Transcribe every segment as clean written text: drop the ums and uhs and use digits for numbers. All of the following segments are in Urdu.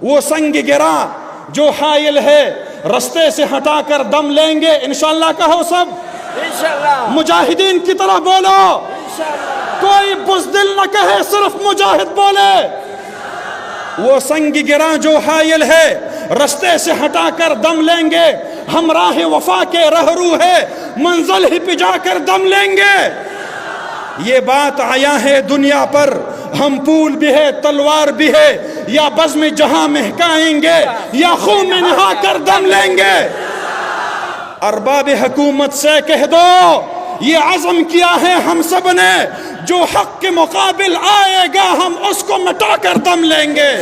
وہ سنگ گرا جو حائل ہے رستے سے ہٹا کر دم لیں گے. انشاءاللہ کہو سب انشاءاللہ. مجاہدین کی طرح بولو. کوئی بزدل نہ کہے, صرف مجاہد بولے. وہ سنگ گرا جو حائل ہے رستے سے ہٹا کر دم لیں گے. ہم راہ وفا کے رہرو ہے, منزل ہی پہ جا کر دم لیں گے. یہ بات آیا ہے دنیا پر, ہم پھول بھی ہے تلوار بھی ہے, یا بزم جہاں مہکائیں گے یا خون میں نہا کر دم لیں گے. ارباب حکومت سے کہہ دو یہ عزم کیا ہے ہم سب نے, جو حق کے مقابل آئے گا ہم اس کو مٹا کر دم لیں گے.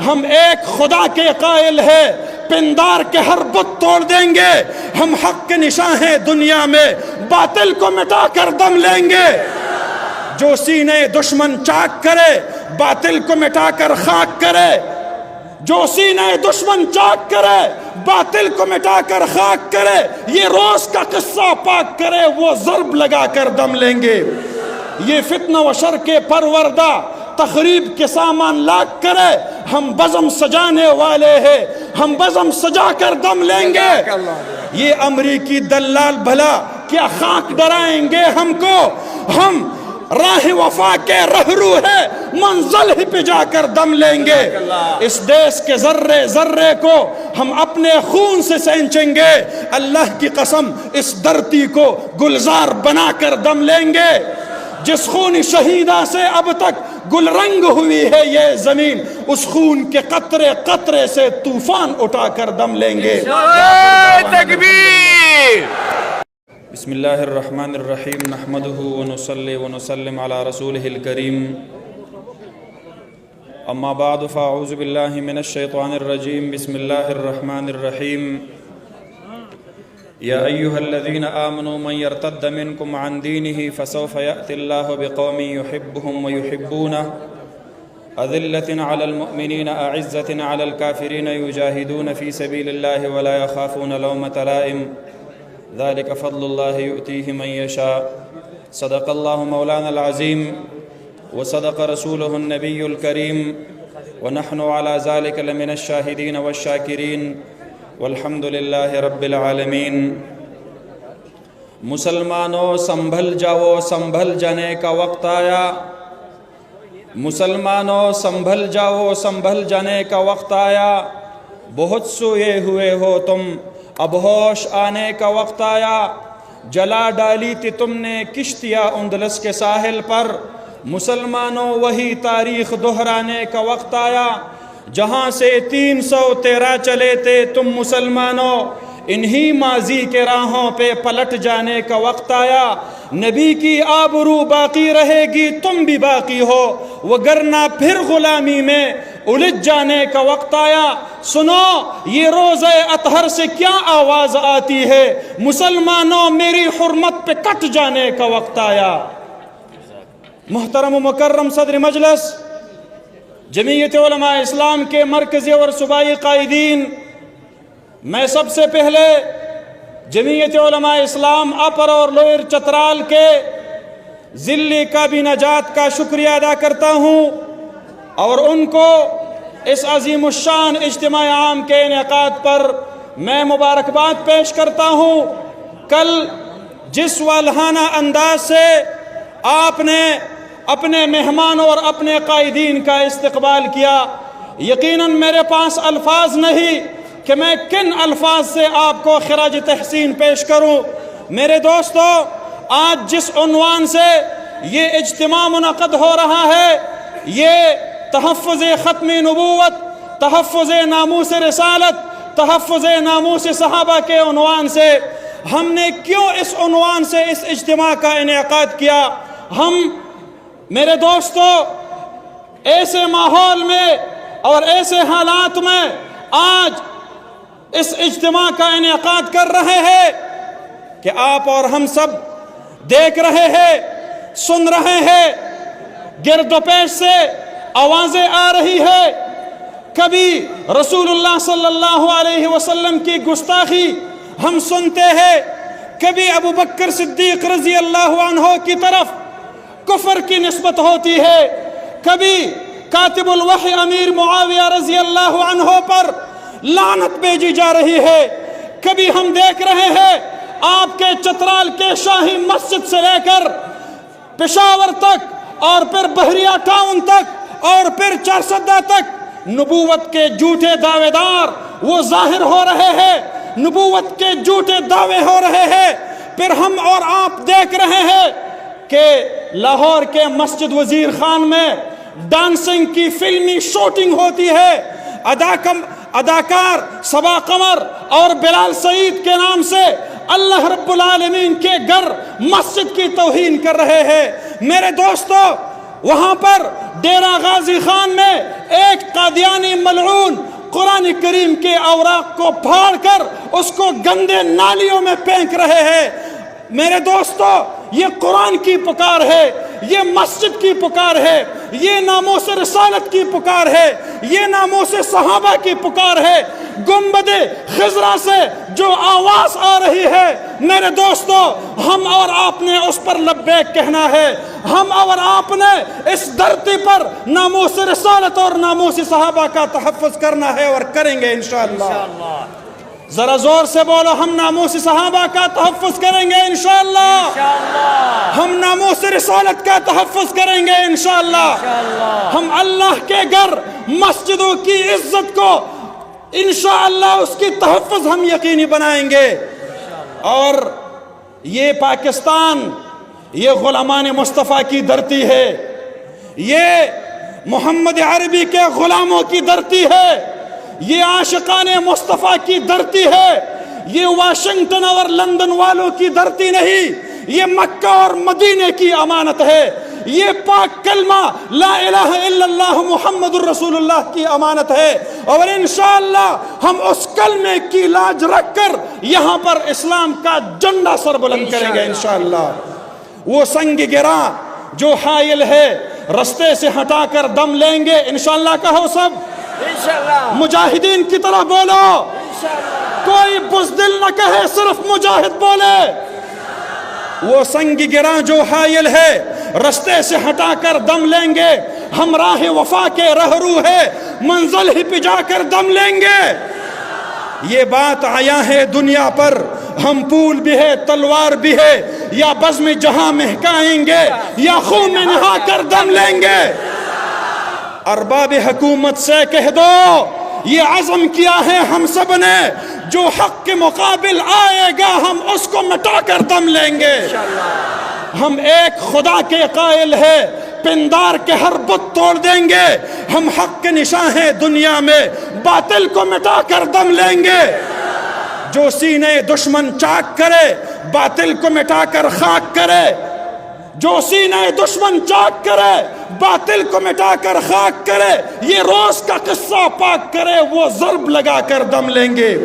ہم ایک خدا کے قائل ہے, پندار کے ہر بت توڑ دیں گے. ہم حق کے نشاں ہیں دنیا میں, باطل کو مٹا کر دم لیں گے. جو سینے دشمن چاک کرے باطل کو مٹا کر خاک کرے. جو سینے دشمن چاک کرے باطل کو مٹا کر خاک کرے. یہ روز کا قصہ پاک کرے, وہ ضرب لگا کر دم لیں گے. یہ فتنہ و شر کے پروردہ تخریب کے سامان لاک کرے, ہم بزم سجانے والے ہیں, ہم بزم سجا کر دم لیں گے. یہ امریکی دلال بھلا کیا خاک ڈرائیں گے ہم کو, ہم راہ وفا کے رہرو ہے, منزل ہی پہ جا کر دم لیں گے. اس دیش کے ذرے ذرے کو ہم اپنے خون سے سینچیں گے. اللہ کی قسم اس دھرتی کو گلزار بنا کر دم لیں گے. جس خون شہیدہ سے اب تک گل رنگ ہوئی ہے یہ زمین, اس خون کے قطرے قطرے سے طوفان اٹھا کر دم لیں گے. تکبیر. بسم اللہ الرحمن الرحیم. نحمده ونصلی ونسلم علی رسولہ الکریم. اما بعد فاعوذ باللہ من الشیطان الرجیم. بسم اللہ الرحمن الرحیم. یا ایہا الذین آمنوا من یرتد منکم عن دینہ فسوف یأتی اللہ بقوم یحبهم ویحبونہ اذلة علی المؤمنین اعزة علی الکافرین یجاہدون فی سبیل اللہ ولا یخافون لومة لائم ذلك فضل الله يؤتيه من يشاء. صدق الله مولانا العظيم وصدق رسوله النبي الكريم ونحن على ذلك لمن الشاهدين والشاكرين والحمد لله رب العالمین. مسلمانوں سنبھل جاؤ, سنبھل جانے کا وقت آیا. مسلمانوں سنبھل جاؤ, سنبھل جانے کا وقت آیا. بہت سوئے ہوئے ہو تم, اب ہوش آنے کا وقت آیا. جلا ڈالی تھی تم نے کشتیاں اندلس کے ساحل پر, مسلمانوں وہی تاریخ دہرانے کا وقت آیا. جہاں سے 313 چلے تھے تم مسلمانوں, انہی ماضی کے راہوں پہ پلٹ جانے کا وقت آیا. نبی کی آبرو باقی رہے گی, تم بھی باقی ہو, وگرنہ پھر غلامی میں الجھ جانے کا وقت آیا. سنو یہ روزہ اطہر سے کیا آواز آتی ہے, مسلمانوں میری حرمت پہ کٹ جانے کا وقت آیا. محترم و مکرم صدر مجلس, جمعیت علماء اسلام کے مرکزی اور صوبائی قائدین, میں سب سے پہلے جمعیت علماء اسلام اپر اور لوئر چترال کے ذلی کابینہ جات کا شکریہ ادا کرتا ہوں, اور ان کو اس عظیم الشان اجتماع عام کے انعقاد پر میں مبارکباد پیش کرتا ہوں. کل جس والہانہ انداز سے آپ نے اپنے مہمانوں اور اپنے قائدین کا استقبال کیا, یقیناً میرے پاس الفاظ نہیں کہ میں کن الفاظ سے آپ کو خراج تحسین پیش کروں. میرے دوستو, آج جس عنوان سے یہ اجتماع منعقد ہو رہا ہے, یہ تحفظ ختم نبوت, تحفظ ناموس رسالت, تحفظ ناموس صحابہ کے عنوان سے. ہم نے کیوں اس عنوان سے اس اجتماع کا انعقاد کیا؟ ہم میرے دوستو ایسے ماحول میں اور ایسے حالات میں آج اس اجتماع کا انعقاد کر رہے ہیں کہ آپ اور ہم سب دیکھ رہے ہیں, سن رہے ہیں, گرد و پیش سے آوازیں آ رہی ہے. کبھی رسول اللہ صلی اللہ علیہ وسلم کی گستاخی ہم سنتے ہیں, کبھی ابو بکر صدیق رضی اللہ عنہ کی طرف کفر کی نسبت ہوتی ہے, کبھی کاتب الوحی امیر معاویہ رضی اللہ عنہ پر لعنت بھیجی جا رہی ہے. کبھی ہم دیکھ رہے ہیں آپ کے چترال کے شاہی مسجد سے لے کر پشاور تک اور پھر بحریہ ٹاؤن تک اور پھر چارسدہ تک نبوت کے جھوٹے دعوے دار وہ ظاہر ہو رہے ہیں, نبوت کے جھوٹے دعوے ہو رہے ہیں. پھر ہم اور آپ دیکھ رہے ہیں کہ لاہور کے مسجد وزیر خان میں ڈانسنگ کی فلمی شوٹنگ ہوتی ہے. اداکار صبا قمر اور بلال سعید کے نام سے اللہ رب العالمین کے گھر مسجد کی توہین کر رہے ہیں. میرے دوستو, وہاں پر ڈیرہ غازی خان میں ایک قادیانی ملعون قرآن کریم کے اوراق کو پھاڑ کر اس کو گندے نالیوں میں پھینک رہے ہیں. میرے دوستو, یہ قرآن کی پکار ہے, یہ مسجد کی پکار ہے, یہ ناموس رسالت کی پکار ہے, یہ ناموس صحابہ کی پکار ہے. گنبد خضرا سے جو آواز آ رہی ہے, میرے دوستو, ہم اور آپ نے اس پر لبیک کہنا ہے. ہم اور آپ نے اس دھرتی پر ناموس رسالت اور ناموس صحابہ کا تحفظ کرنا ہے اور کریں گے انشاءاللہ. ذرا زور سے بولو, ہم ناموس صحابہ کا تحفظ کریں گے انشاءاللہ. ہم ناموس رسالت کا تحفظ کریں گے انشاءاللہ. ہم اللہ کے گھر مسجدوں کی عزت کو انشاءاللہ اس کی تحفظ ہم یقینی بنائیں گے. اور یہ پاکستان یہ غلامان مصطفیٰ کی دھرتی ہے, یہ محمد عربی کے غلاموں کی دھرتی ہے, یہ عاشقان مصطفیٰ کی دھرتی ہے, یہ واشنگٹن اور لندن والوں کی دھرتی نہیں, یہ مکہ اور مدینے کی امانت ہے. یہ پاک کلمہ لا الہ الا اللہ محمد الرسول اللہ کی امانت ہے. اور انشاءاللہ ہم اس کلمے کی لاج رکھ کر یہاں پر اسلام کا جھنڈا سر بلند کریں گے انشاءاللہ. وہ سنگ گراں جو حائل ہے رستے سے ہٹا کر دم لیں گے انشاءاللہ. کہو سب انشاءاللہ. مجاہدین کی طرح بولو انشاءاللہ. کوئی بزدل نہ کہے, صرف مجاہد بولے. وہ سنگ گراں جو حائل ہے رستے سے ہٹا کر دم لیں گے. ہم راہ وفا کے رہرو ہے, منزل ہی پہ جا کر دم لیں گے. یہ بات آیا ہے دنیا پر, ہم پھول بھی ہے تلوار بھی ہے, یا بزم جہاں مہکائیں گے یا خون میں نہا کر دم لیں گے. ارباب حکومت سے کہہ دو یہ عزم کیا ہے ہم سب نے, جو حق کے مقابل آئے گا ہم اس کو مٹا کر دم لیں گے. ہم ایک خدا کے قائل ہے, پندار کے ہر بت توڑ دیں گے. ہم حق کے نشاں ہیں دنیا میں, باطل کو مٹا کر دم لیں گے. جو سینے دشمن چاک کرے باطل کو مٹا کر خاک کرے, جو سینے دشمن چاک کرے باطل کو مٹا کر خاک کرے, یہ روز کا قصہ پاک کرے, وہ ضرب لگا کر دم لیں گے.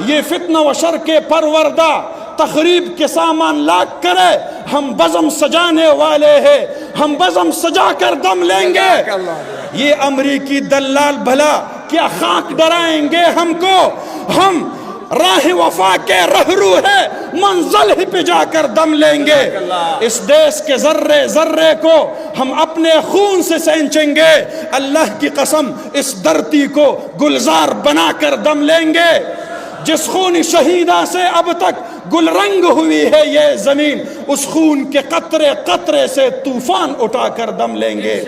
یہ فتنہ و شر کے پروردہ تخریب کے سامان لاک کرے, ہم بزم سجانے والے ہیں, ہم بزم سجا کر دم لیں گے. یہ امریکی دلال بھلا کیا خاک ڈرائیں گے ہم کو, ہم راہ وفا کے رہرو ہے, منزل ہی پہ جا کر دم لیں گے. اس دیش کے ذرے ذرے کو ہم اپنے خون سے سینچیں گے. اللہ کی قسم اس دھرتی کو گلزار بنا کر دم لیں گے. جس خون شہیدہ سے اب تک گل رنگ ہوئی ہے یہ زمین, اس خون کے قطرے قطرے سے طوفان اٹھا کر دم لیں گے.